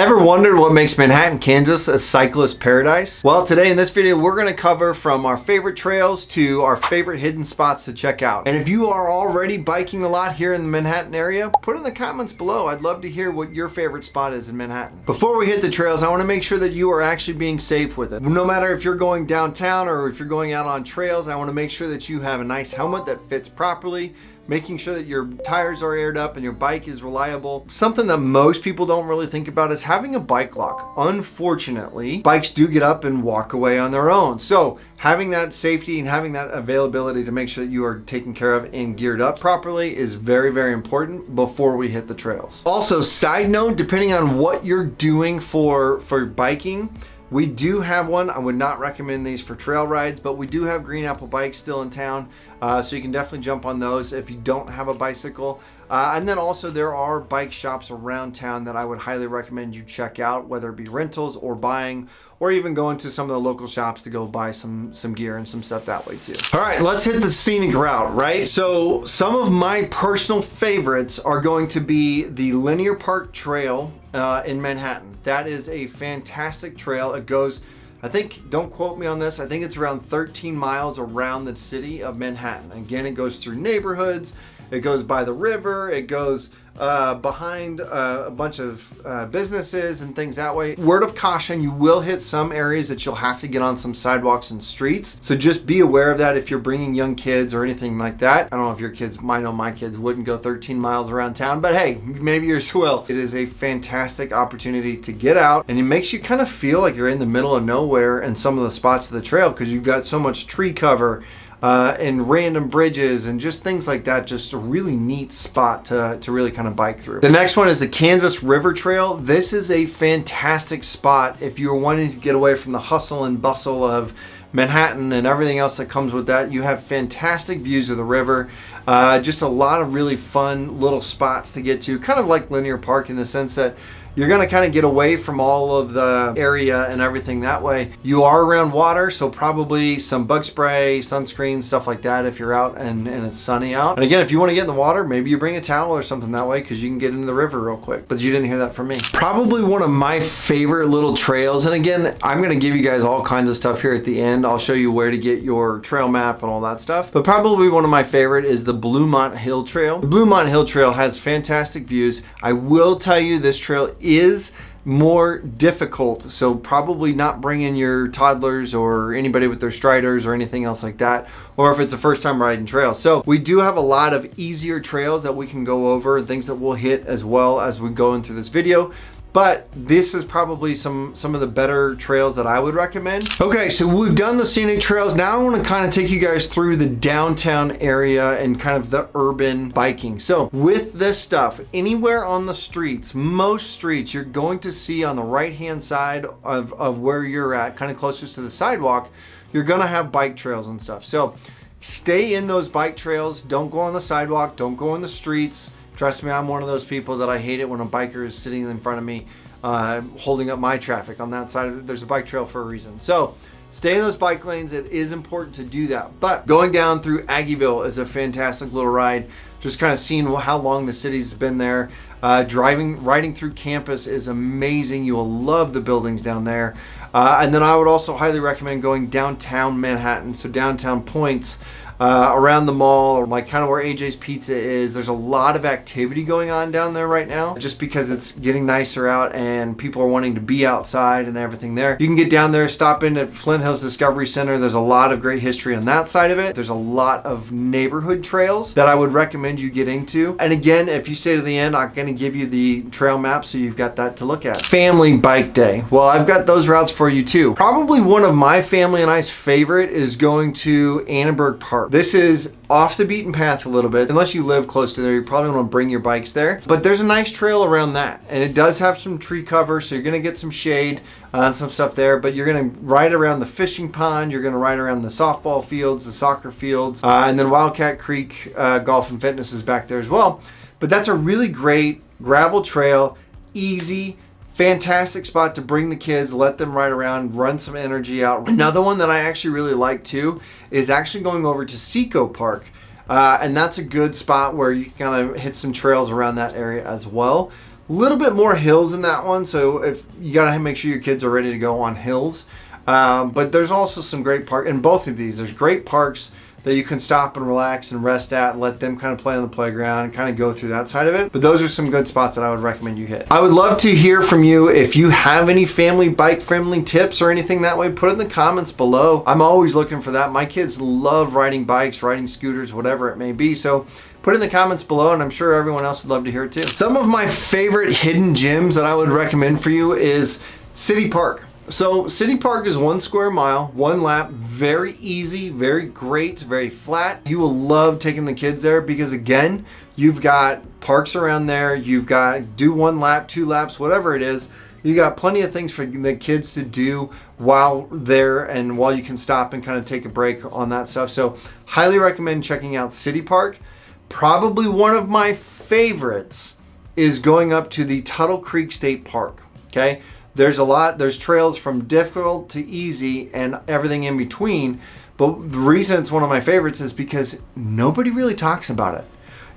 Ever wondered what makes Manhattan, Kansas a cyclist paradise? Well, today in this video, we're gonna cover from our favorite trails to our favorite hidden spots to check out. And if you are already biking a lot here in the Manhattan area, put in the comments below. I'd love to hear what your favorite spot is in Manhattan. Before we hit the trails, I wanna make sure that you are actually being safe with it. No matter if you're going downtown or if you're going out on trails, I wanna make sure that you have a nice helmet that fits properly, making sure that your tires are aired up and your bike is reliable. Something that most people don't really think about is having a bike lock. Unfortunately, bikes do get up and walk away on their own. So having that safety and having that availability to make sure that you are taken care of and geared up properly is very, very important before we hit the trails. Also, side note, depending on what you're doing for biking, we do have one. I would not recommend these for trail rides, but we do have Green Apple bikes still in town. So you can definitely jump on those if you don't have a bicycle. And then also there are bike shops around town that I would highly recommend you check out, whether it be rentals or buying, or even going to some of the local shops to go buy some gear and some stuff that way too. All right, let's hit the scenic route, right? So some of my personal favorites are going to be the Linear Park Trail in Manhattan. That is a fantastic trail. It goes, I think, don't quote me on this, I think it's around 13 miles around the city of Manhattan. Again, it goes through neighborhoods, it goes by the river, it goes behind a bunch of businesses and things that way. Word of caution, you will hit some areas that you'll have to get on some sidewalks and streets. So just be aware of that if you're bringing young kids or anything like that. I don't know if your kids, I know my kids wouldn't go 13 miles around town, but hey, maybe yours will. It is a fantastic opportunity to get out, and it makes you kind of feel like you're in the middle of nowhere in some of the spots of the trail because you've got so much tree cover and random bridges and just things like that. Just a really neat spot to really kind of bike through. The next one is the Kansas River Trail. This is a fantastic spot if you're wanting to get away from the hustle and bustle of Manhattan and everything else that comes with that. You have fantastic views of the river. Just a lot of really fun little spots to get to, kind of like Linear Park in the sense that you're gonna kind of get away from all of the area and everything that way. You are around water, so probably some bug spray, sunscreen, stuff like that if you're out and it's sunny out. And again, if you want to get in the water, maybe you bring a towel or something that way because you can get into the river real quick. But you didn't hear that from me. Probably one of my favorite little trails, and again, I'm gonna give you guys all kinds of stuff here at the end. I'll show you where to get your trail map and all that stuff. But probably one of my favorite is the Bluemont Hill Trail. The Bluemont Hill Trail has fantastic views. I will tell you, this trail is more difficult, so probably not bring in your toddlers or anybody with their striders or anything else like that, or if it's a first time riding trail. So we do have a lot of easier trails that we can go over and things that we'll hit as well as we go in through this video. But this is probably some of the better trails that I would recommend. Okay, so we've done the scenic trails. Now I want to kind of take you guys through the downtown area and kind of the urban biking. So with this stuff, anywhere on the streets, most streets, you're going to see on the right-hand side of where you're at, kind of closest to the sidewalk, you're gonna have bike trails and stuff. So stay in those bike trails. Don't go on the sidewalk. Don't go in the streets. Trust me, I'm one of those people that I hate it when a biker is sitting in front of me, holding up my traffic on that side of it. There's a bike trail for a reason. So stay in those bike lanes. It is important to do that. But going down through Aggieville is a fantastic little ride. Just kind of seeing how long the city's been there. Riding through campus is amazing. You will love the buildings down there. And then I would also highly recommend going downtown Manhattan. So downtown points. Around the mall, like kind of where AJ's Pizza is. There's a lot of activity going on down there right now just because it's getting nicer out and people are wanting to be outside and everything there. You can get down there, stop in at Flint Hills Discovery Center. There's a lot of great history on that side of it. There's a lot of neighborhood trails that I would recommend you get into. And again, if you stay to the end, I'm going to give you the trail map so you've got that to look at. Family Bike Day. Well, I've got those routes for you too. Probably one of my family and I's favorite is going to Annenberg Park. This is off the beaten path a little bit. Unless you live close to there, you probably want to bring your bikes there. But there's a nice trail around that. And it does have some tree cover, so you're going to get some shade and some stuff there. But you're going to ride around the fishing pond. You're going to ride around the softball fields, the soccer fields. And then Wildcat Creek Golf and Fitness is back there as well. But that's a really great gravel trail, easy, fantastic spot to bring the kids, let them ride around, run some energy out. Another one that I actually really like too is actually going over to 𝐃𝐨𝐧'𝐭 Park. And that's a good spot where you can kind of hit some trails around that area as well. little bit more hills in that one, so if you gotta make sure your kids are ready to go on hills. But there's also some great park in both of these. There's great parks that you can stop and relax and rest at and let them kind of play on the playground and kind of go through that side of it. But those are some good spots that I would recommend you hit. I would love to hear from you. If you have any family bike friendly tips or anything that way, put it in the comments below. I'm always looking for that. My kids love riding bikes, riding scooters, whatever it may be. So put it in the comments below, and I'm sure everyone else would love to hear it too. Some of my favorite hidden gems that I would recommend for you is City Park. So City Park is 1 square mile, 1 lap, very easy, very great, very flat. You will love taking the kids there because again, you've got parks around there. You've got do 1 lap, 2 laps, whatever it is. You got plenty of things for the kids to do while there and while you can stop and kind of take a break on that stuff. So highly recommend checking out City Park. Probably one of my favorites is going up to the Tuttle Creek State Park, okay? There's trails from difficult to easy and everything in between. But the reason it's one of my favorites is because nobody really talks about it.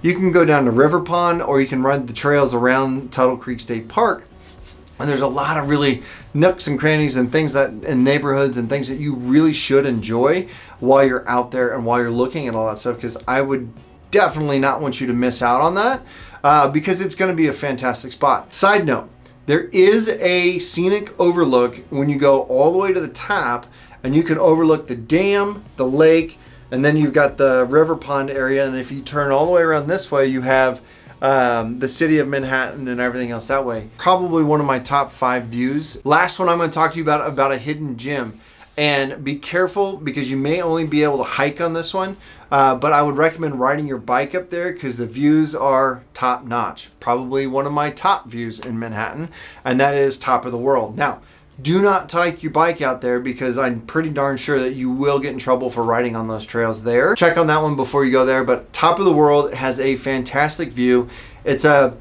You can go down to River Pond or you can ride the trails around Tuttle Creek State Park. And there's a lot of really nooks and crannies and things that in neighborhoods and things that you really should enjoy while you're out there and while you're looking at all that stuff. Because I would definitely not want you to miss out on that because it's going to be a fantastic spot. Side note. There is a scenic overlook when you go all the way to the top, and you can overlook the dam, the lake, and then you've got the river pond area. And if you turn all the way around this way, you have the city of Manhattan and everything else that way. Probably one of my top 5 views. Last one I'm going to talk to you about a hidden gem. And be careful because you may only be able to hike on this one, but I would recommend riding your bike up there because the views are top notch. Probably one of my top views in Manhattan, and that is top of the world. Now, do not take your bike out there because I'm pretty darn sure that you will get in trouble for riding on those trails there. Check on that one before you go there, but top of the world has a fantastic view. It's a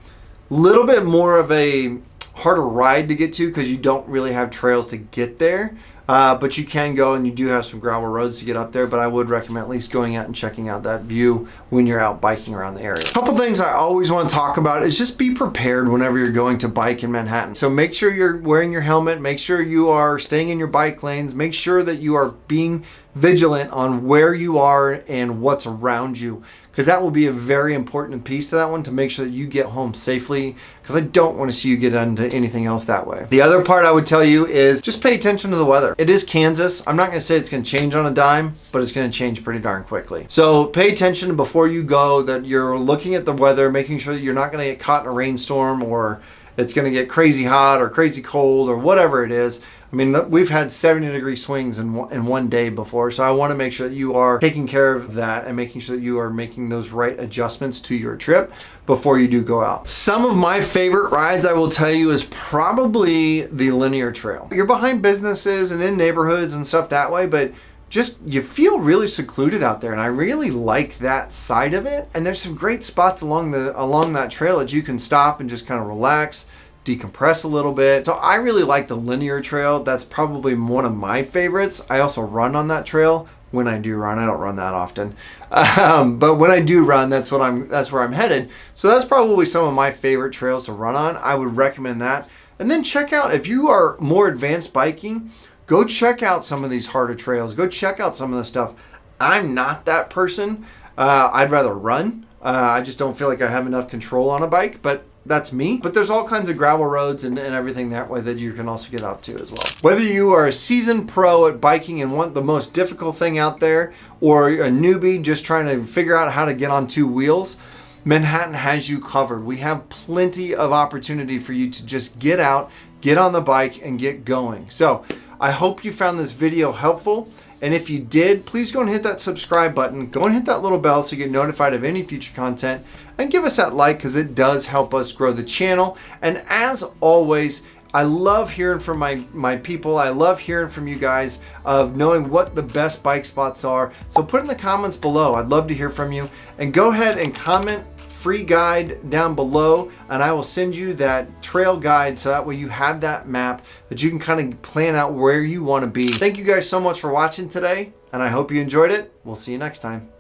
little bit more of a harder ride to get to because you don't really have trails to get there. But you can go and you do have some gravel roads to get up there, but I would recommend at least going out and checking out that view when you're out biking around the area. A couple things I always want to talk about is just be prepared whenever you're going to bike in Manhattan. So make sure you're wearing your helmet, make sure you are staying in your bike lanes, make sure that you are being vigilant on where you are and what's around you, because that will be a very important piece to that one to make sure that you get home safely, because I don't want to see you get into anything else that way. The other part I would tell you is just pay attention to the weather. It is Kansas. I'm not going to say it's going to change on a dime, but it's going to change pretty darn quickly. So pay attention before you go that you're looking at the weather, making sure that you're not going to get caught in a rainstorm or it's going to get crazy hot or crazy cold or whatever it is. I mean, we've had 70-degree swings in one day before, so I want to make sure that you are taking care of that and making sure that you are making those right adjustments to your trip before you do go out. Some of my favorite rides, I will tell you, is probably the linear trail. You're behind businesses and in neighborhoods and stuff that way, but just you feel really secluded out there, and I really like that side of it. And there's some great spots along that trail that you can stop and just kind of relax, decompress a little bit. So I really like the linear trail. That's probably one of my favorites. I also run on that trail when I do run. I don't run that often, but when I do run, that's where I'm headed. So that's probably some of my favorite trails to run on. I would recommend that. And then check out, if you are more advanced biking, go check out some of these harder trails. Go check out some of the stuff. I'm not that person. I'd rather run. I just don't feel like I have enough control on a bike, but that's me. But there's all kinds of gravel roads and everything that way that you can also get out to as well. Whether you are a seasoned pro at biking and want the most difficult thing out there, or a newbie just trying to figure out how to get on 2 wheels, Manhattan has you covered. We have plenty of opportunity for you to just get out, get on the bike, and get going. So I hope you found this video helpful. And if you did, please go and hit that subscribe button. Go and hit that little bell so you get notified of any future content. And give us that like because it does help us grow the channel. And as always, I love hearing from my people. I love hearing from you guys of knowing what the best bike spots are. So put in the comments below. I'd love to hear from you. And go ahead and comment free guide down below, and I will send you that trail guide so that way you have that map that you can kind of plan out where you want to be. Thank you guys so much for watching today, and I hope you enjoyed it. We'll see you next time.